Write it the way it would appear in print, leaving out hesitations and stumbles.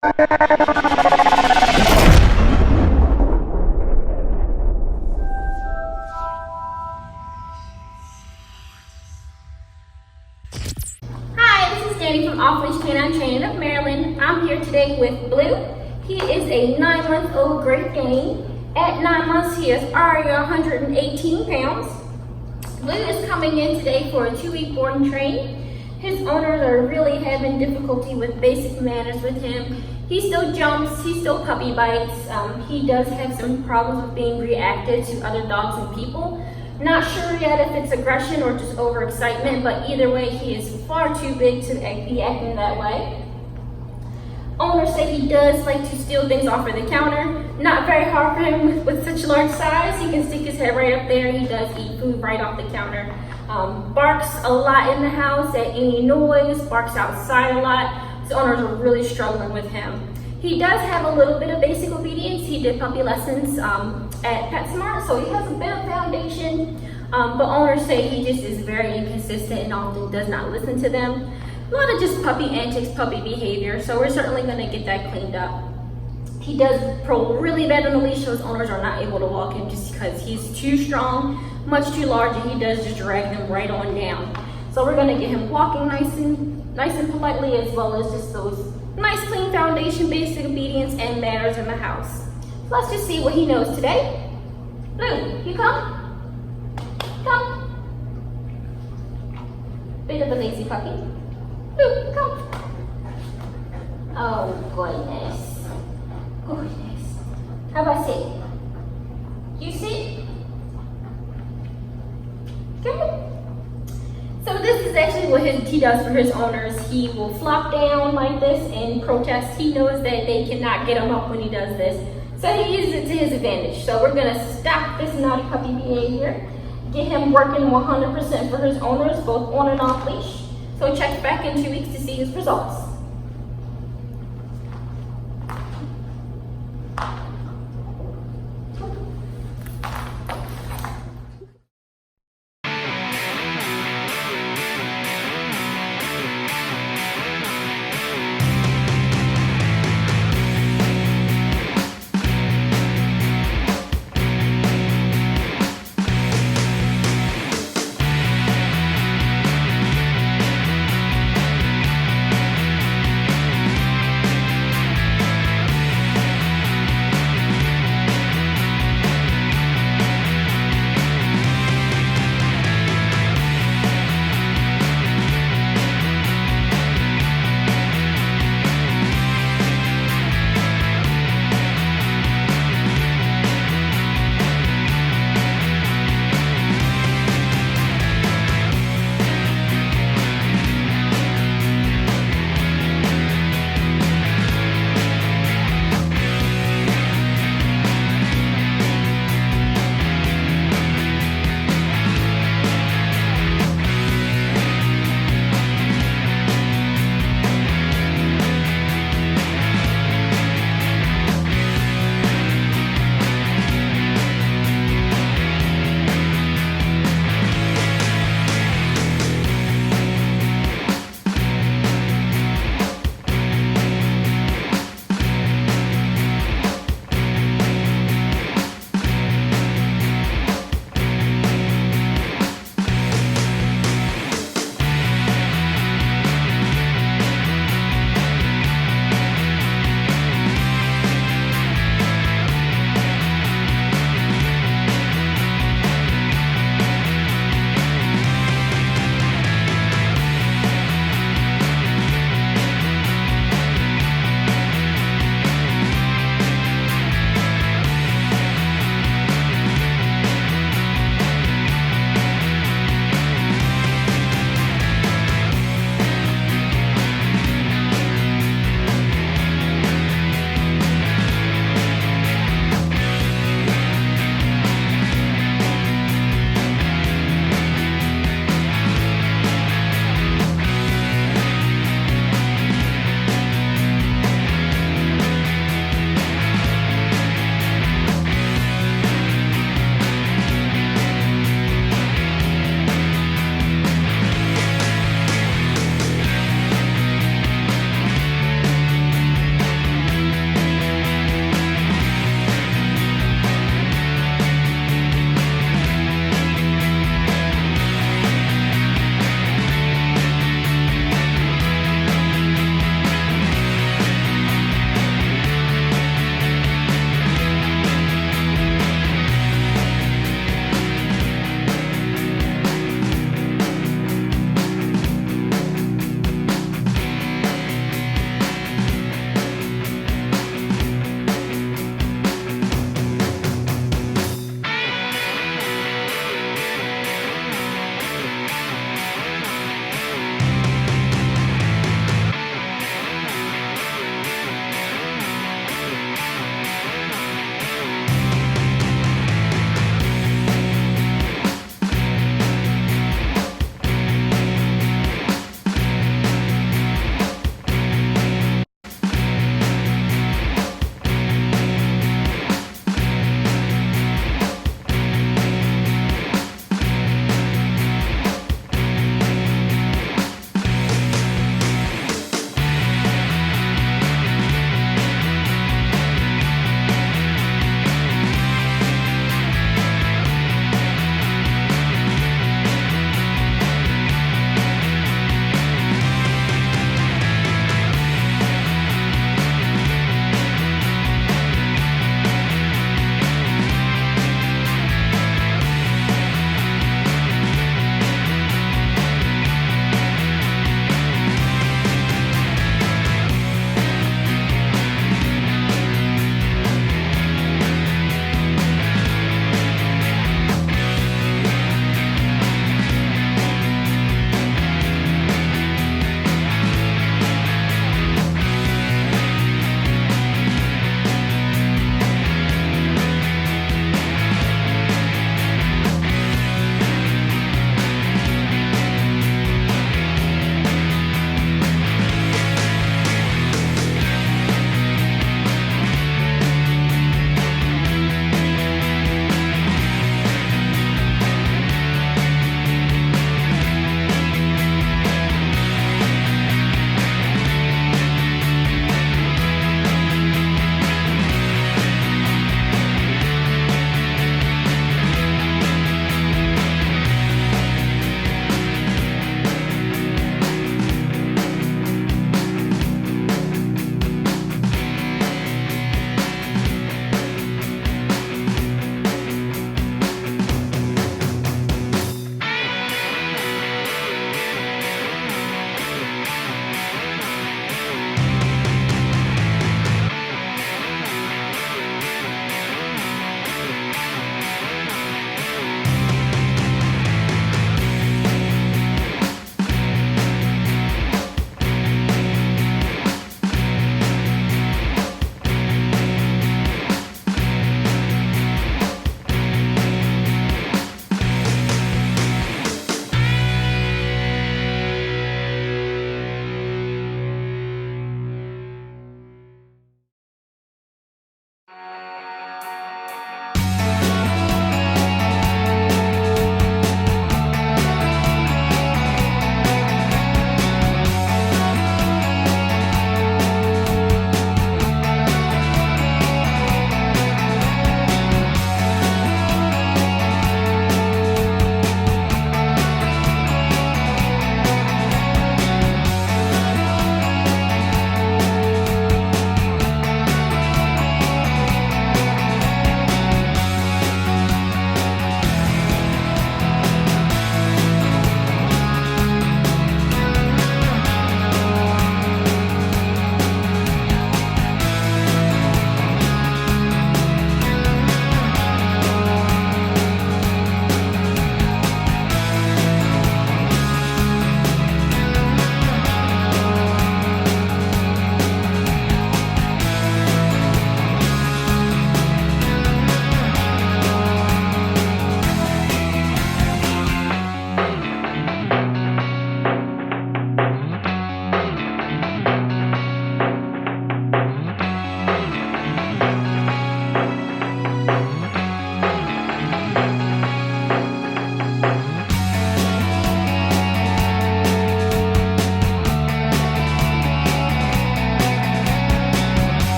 Hi, this is Danny from Off Leash Canine Training of Maryland. I'm here today with Blue. He is a 9-month-old Great Dane. At 9 months, he is already 118 pounds. Blue is coming in today for a 2-week board and train. His owners are really having difficulty with basic manners with him. He still jumps, he still puppy bites. He does have some problems with being reactive to other dogs and people. Not sure yet if it's aggression or just overexcitement, but either way, he is far too big to be acting that way. Owners say he does like to steal things off of the counter. Not very hard for him with such a large size. He can stick his head right up there. He does eat food right off the counter. Barks a lot in the house at any noise, barks outside a lot. His owners are really struggling with him. He does have a little bit of basic obedience. He did puppy lessons at PetSmart, so he has a bit of foundation. But owners say he just is very inconsistent and often does not listen to them. A lot of just puppy antics, puppy behavior, so we're certainly going to get that cleaned up. He does pro really bad on the leash, so his owners are not able to walk him just because he's too strong, much too large, and he does just drag them right on down. So we're going to get him walking nice and politely, as well as just those nice clean foundation, basic obedience, and manners in the house. So let's just see what he knows today. Blue, you come? Come. Bit of a lazy puppy. Blue, come. Oh, goodness. Goodness. How about sit? You sit? Good. So this is actually what he does for his owners. He will flop down like this in protest. He knows that they cannot get him up when he does this. So he uses it to his advantage. So we're gonna stop this naughty puppy behavior, get him working 100% for his owners, both on and off leash. So check back in 2 weeks to see his results.